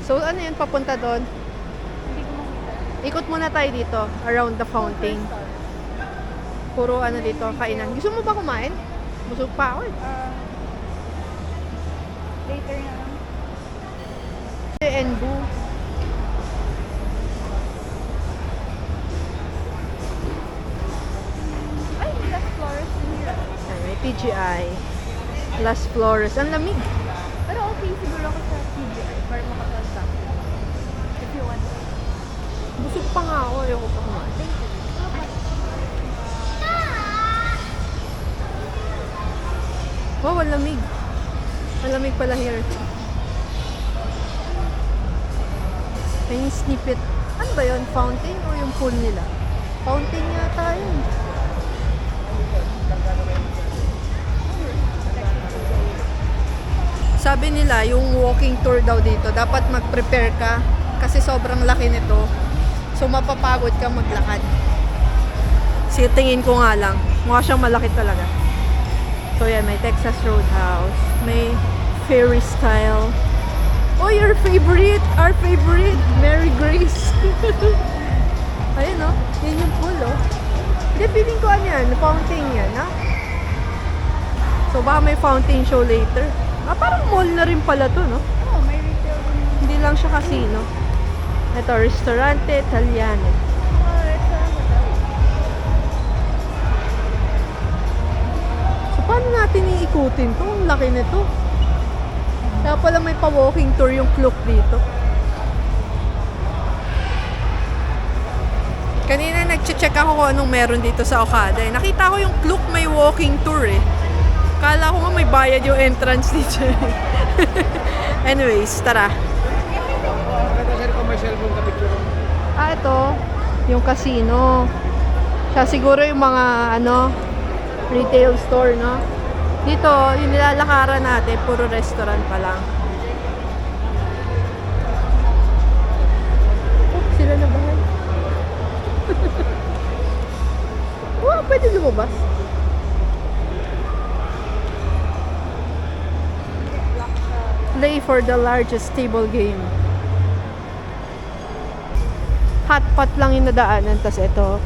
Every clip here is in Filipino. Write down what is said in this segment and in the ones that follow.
So, ano yun? Papunta doon? Hindi ko makita. Ikot muna tayo dito, around the fountain. Puro ano dito, kainan. Gusto mo ba kumain? Busog pa ako eh. Later na lang. Enbu. Ay, Las Flores in here. Ay, may TGI. Las Flores. Ang lamig. Pero okay siguro ako sa TGI para makapag-stop. If you want. Busog pa nga ako. Ayoko pa kumain. Thank you. Wow, ang lamig. Ang lamig pala here. May snippet. Ano ba yun? Fountain o yung pool nila? Fountain yata yun. Sabi nila, yung walking tour daw dito, dapat mag-prepare ka kasi sobrang laki nito. So, mapapagod ka maglakad. Sige, tingin ko nga lang. Mukha siyang malaki talaga. So, yan, may Texas Roadhouse. May Ferry Style. Oh, your favorite! Our favorite! Mary Grace! Ayun, oh. Yan yung pool, oh. Hindi, feeling ko ano yan. Fountain yan, ha? So, baka may fountain show later. Ah, parang mall na rin pala to, no? Oh, may retail din. Hindi lang siya casino. Ito, Ristorante Italiano. Oh, it's a hotel. So, paano natin iikutin to? Ang laki nito. Kaya pala may pa-walking tour yung Klook dito. Kanina nag-check ako kung anong meron dito sa Okada. Eh. Nakita ko yung Klook may walking tour eh. Kala ko nga may bayad yung entrance dito. Anyways, tara. Ah, ito. Yung casino. Siya siguro yung mga ano, retail store, no? Dito, yung nilalakaran natin, puro restaurant pa lang. Oh, sila na bahay. Oh, pwede lumabas. Play for the largest table game. Hot pot lang yung nadaanan, tas ito.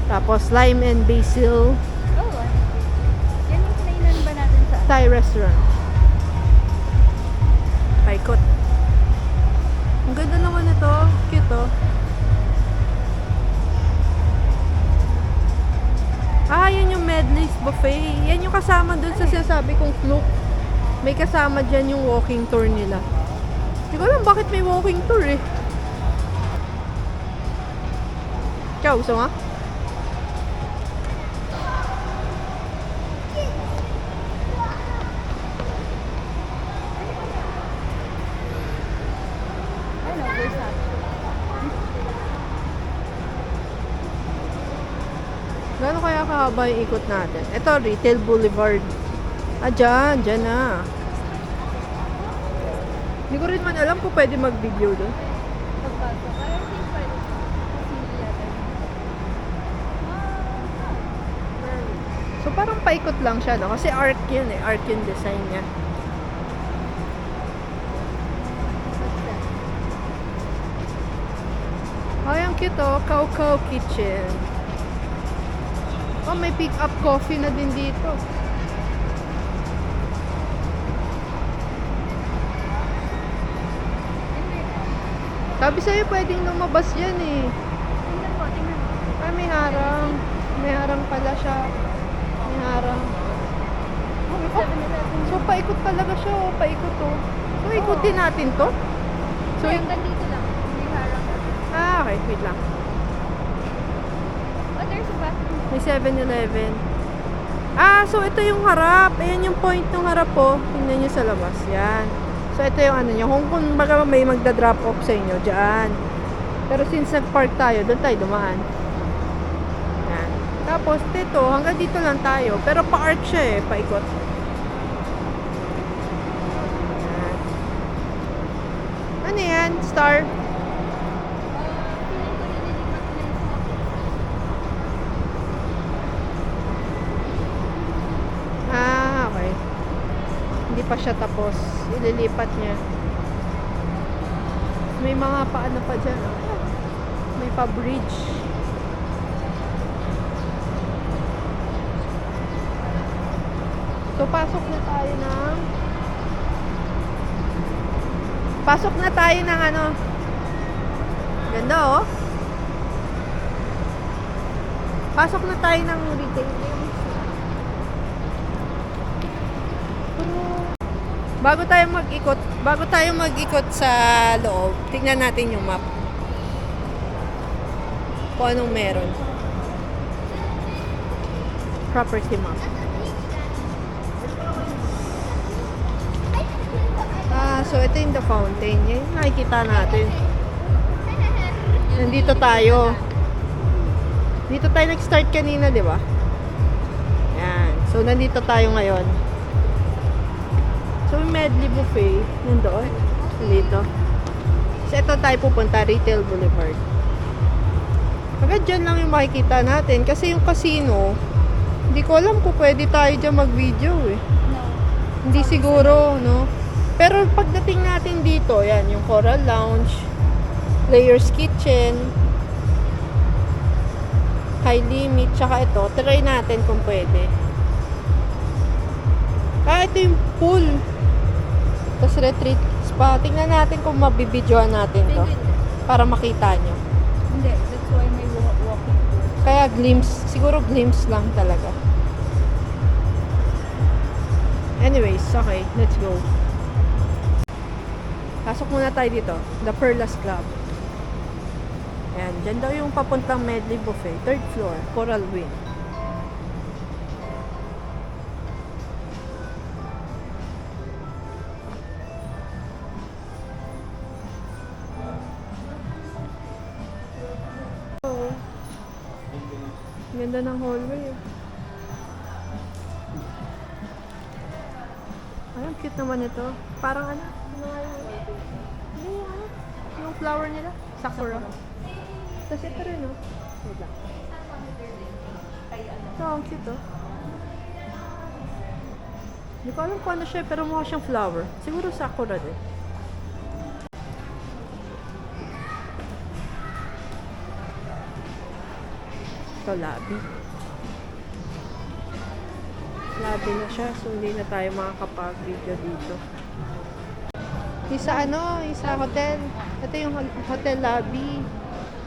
Tapos lime and basil. Oh, yan yung kinainan ba natin sa... Thai restaurant. Paikot. Ang ganda naman ito. Cute oh. Ah, yan yung Medley's Buffet. Yan yung kasama dun sa sinasabi kong Klook. May kasama dyan yung walking tour nila. Hindi ko alam bakit may walking tour eh. Ikaw, gusto nga? Ano, Versace. Gano'n kaya kahaba yung ikot natin? Ito, Retail Boulevard. Ah, dyan na. Hindi ko rin man alam kung pwede mag-video doon. Pagpasok. I think pwede. Hindi yata. So, parang paikot lang siya, no? Kasi arc yun eh. Arc yung design niya. What's that? Ay, ang cute oh. Cow Cow Kitchen. Oh, may pick-up coffee na din dito. Sabi sa'yo, pwedeng lumabas yan eh. Tingnan mo, tingnan mo. Ay, may harang. May harang pala siya. May harang. Oh, may 7-Eleven. So, paikot talaga siya oh. Paikot oh. So, ikutin natin to. So, So, hanggang dito lang. May harang. ah, okay. Wait lang. Oh, there's a bathroom. May 7-Eleven. Ah, so ito yung harap. Ayan yung point ng harap po. Tingnan nyo sa labas. Yan. So ito yung ano nyo. Kung baga may magda-drop off sa inyo, dyan. Pero since nag-park tayo, doon tayo dumaan. Yan. Tapos dito, hanggang dito lang tayo. Pero pa-arc siya eh. Paikot. Yan. Ano yan? Star? Feeling ko nililipat na yung smoke. Ah, okay. Hindi pa siya tapos. Ililipat niya. may mga paano pa dyan. Oh. May pa-bridge. So, pasok na tayo ng ano. Ganda, oh. Pasok na tayo ng retail. Bago tayo mag-ikot sa loob, tingnan natin yung map. Kung anong meron. Property map. So ito yung the fountain. Yan yung nakikita natin. Nandito tayo. Dito tayo nag-start kanina, di ba? Yan. So nandito tayo ngayon. So, medley buffet, nandoon, dito. So, ito tayo pupunta, Retail Boulevard. Agad dyan lang yung makikita natin. Kasi yung casino, hindi ko alam kung pwede tayo dyan mag-video eh. No. Hindi siguro, no? Pero pagdating natin dito, yan, yung Coral Lounge, Player's Kitchen, High Limit, tsaka ito, try natin kung pwede. Ito yung pool. Tapos retreat spa. Tingnan natin kung mabibidyoan natin to. Para makita nyo. Hindi, that's why may walking tour. Kaya glimpse. Siguro glimpse lang talaga. Anyways, okay. Let's go. Pasok muna tayo dito. The Perlas Club. Ayan. Dyan daw yung papuntang medley buffet. 3rd floor. Coral Wing. Ganda ng hallway. Ay, ang cute naman ito. Parang ano? Ano nga yung... Ano yung ano? Yung flower nila? Sakura. Tapos ito rin, oh. Wait lang. Ito, ang cute, oh. Hindi ko alam kung ano siya, pero mukha siyang flower. Siguro sakura din. Ito, lobby. Lobby na siya, so hindi na tayo makakapag-video dito. Isa isa hotel. Ito yung hotel lobby.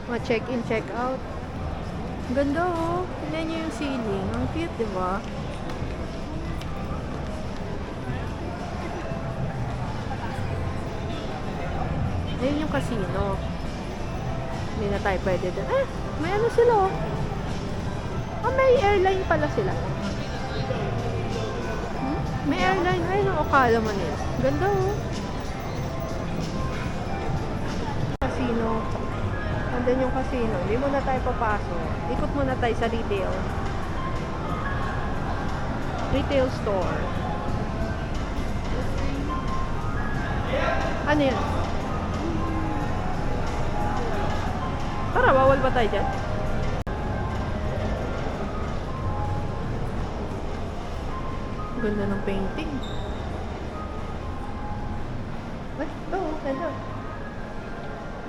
Mga check-in, check-out. Ganda, oh. Tignan nyo yung ceiling. Ang cute, di ba? Ayun yung casino. Hindi na tayo pwede doon. May ano sila, oh. May airline pala sila. May airline. Ay, Okada Manila. Ganda, oh. Casino. Andun yung casino. Hindi muna tayo papasok. Ikot muna tayo sa retail. Retail store. Ano yan? Para, bawal ba tayo dyan? Ganda ng painting. Ay, ito, ganda.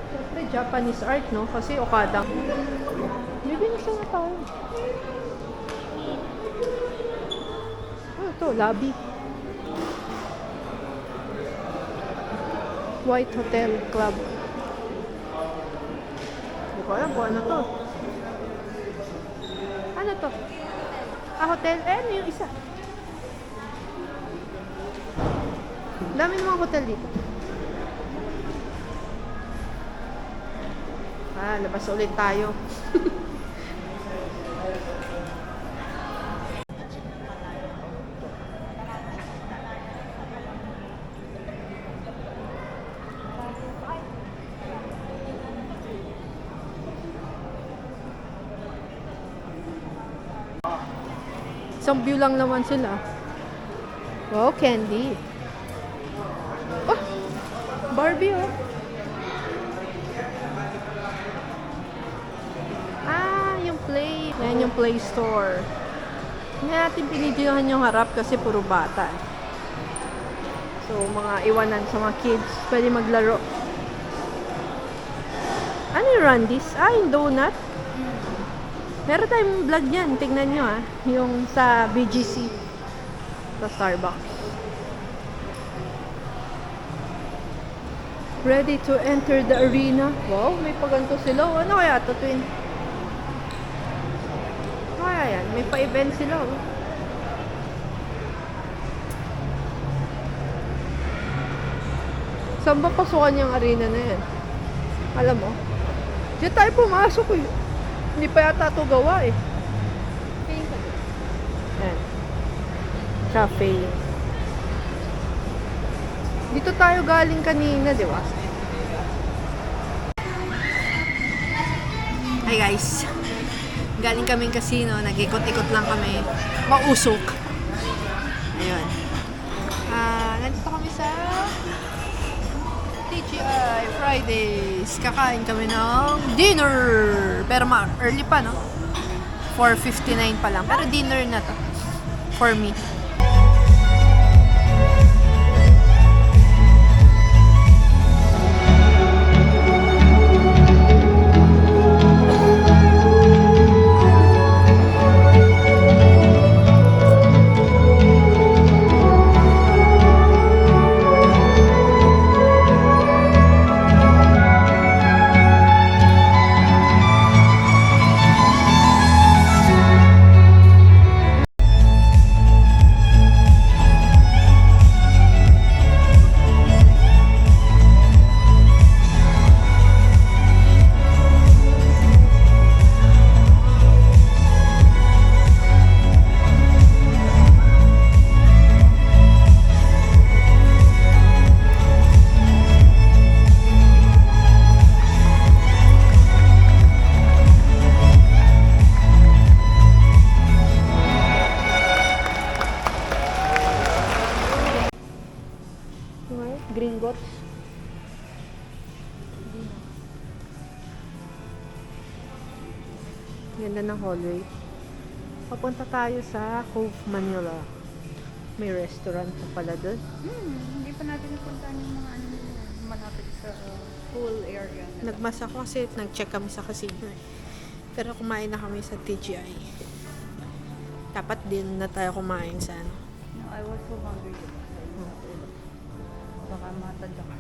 Siyempre, Japanese art, no? Kasi Okada. Hindi na siya na tayo. Ito, lobby. White Hotel Club. Hindi ko alam kung ano to. Ano to? Hotel? Ano yung isa? Dami ng mga hotel dito. Labas ulit tayo. Isang view lang naman sila. Wow, candy. Oh, Barbie, oh. Yung Play. Yan yung Play Store. Hindi natin pinidyohan yung harap kasi puro bata. So, mga iwanan sa mga kids. Pwede maglaro. Ano yung Randy's? Ah, yung donut. Meron tayong vlog yan. Tingnan nyo ah. Yung sa BGC. Sa Starbucks. Ready to enter the arena. Wow, may paganto sila. Oh, ano kaya ito, twin? Ano kaya yan? May pa-event sila. Oh. Saan ba pasukan yung arena na yan? Alam mo? Diyan tayo pumasok eh. Hindi pa yata ito gawa eh. Feeling ko din. Ayan. Cafe. Dito tayo galing kanina, di ba? Hi guys. Galing kaming casino. Nag-ikot-ikot lang kami. Mausok. Ayun. Nandito kami sa TGI Fridays. Kakain kami ng dinner. Pero early pa, no? 4:59 pa lang. Pero dinner na to. For me. Gringotts. Ganda ng hallway. Papunta tayo sa Cove Manila. May restaurant pa pala doon. Hindi pa natin napuntahan yung mga ano malapit sa pool area. Nagmas ako kasi nag-check kami sa casino eh. Pero kumain na kami sa TGI. Dapat din na tayo kumain sa ano. No, I was so hungry. Baka matanda ka.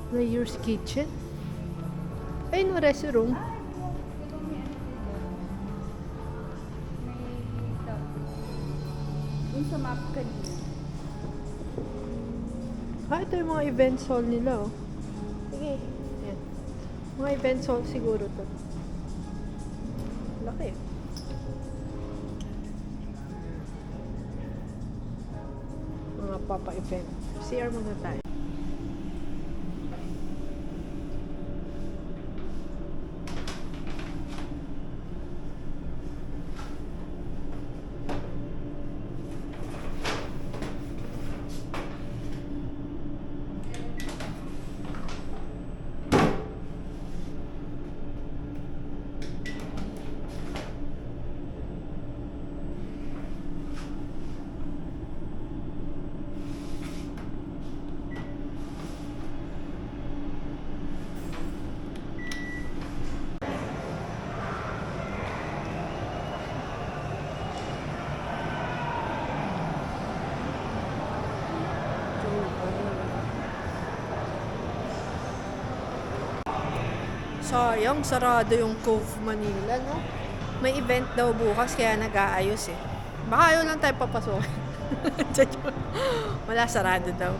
Layer's Kitchen. Ayun, no, restaurant. Yung sa map kanina. Ito yung mga event hall nila, oh. Sige. Ayan. Mga event hall siguro to. Laki. Mga papa-event. CR muna tayo. Sayang, sarado yung Cove Manila, no? May event daw bukas, kaya nag-aayos eh. Baka ayaw lang tayo papasok. Wala, sarado daw.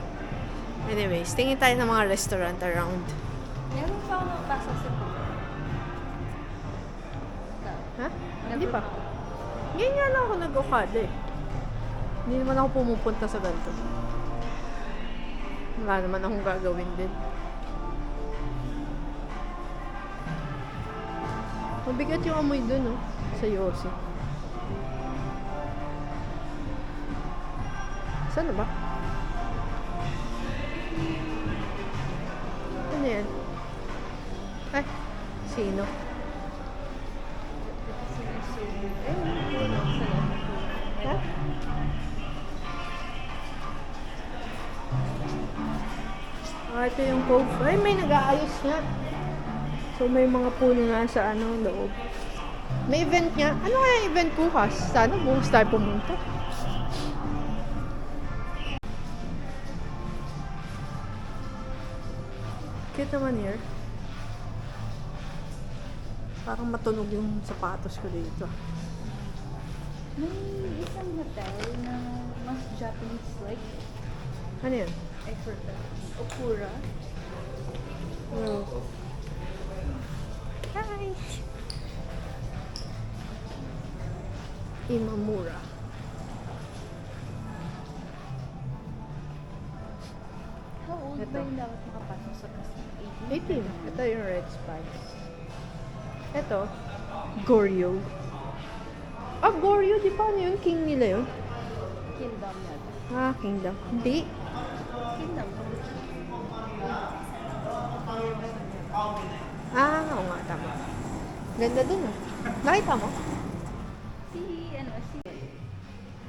Anyways, tingin tayo ng mga restaurant around. Meron pa ako nabasa sa pool. Ha? Hindi pa. Ngayon nga lang ako nag-okada eh. Hindi naman ako pumupunta sa ganito. Wala naman akong gagawin din. Mabigat yung amoy dun, no? Sa Yossi. Saan na ba? Ano yan? Ay, sino? Ha? Ito yung cove. Ay, may nag-aayos nga. So, may mga puno nga sa loob. May event nga. Ano kaya yung event bukas? Sana bukas tayo pumunta. Cute naman here. Parang matunog yung sapatos ko dito. May isang hotel na mas Japanese-like. Ano yan? I forgot. Okura. Oh. Hi! Imamura. How old Ito. ba yung dapat makapasok sa casino? 18. Ito yung Red Spice. Ito, Goryo. Ah, Goryo, di ba ano yun? King nila yun? Kingdom yata. Ah, Kingdom. Hindi. Kingdom. Ah, oo nga, tama. Ganda dun ah. Nakita mo? Si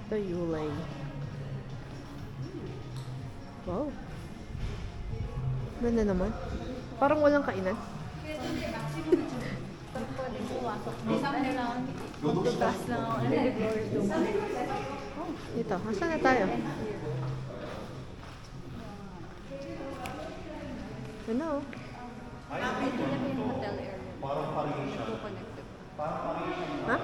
Ito, Yulay. Wow. Ganda naman. Parang walang kainan. pwede pumasok. Ano lang, magtugas lang ako. Ano yung floor doon? Ito, asan na tayo? Ano? Ito na yung hotel area. Parang connected. Ha?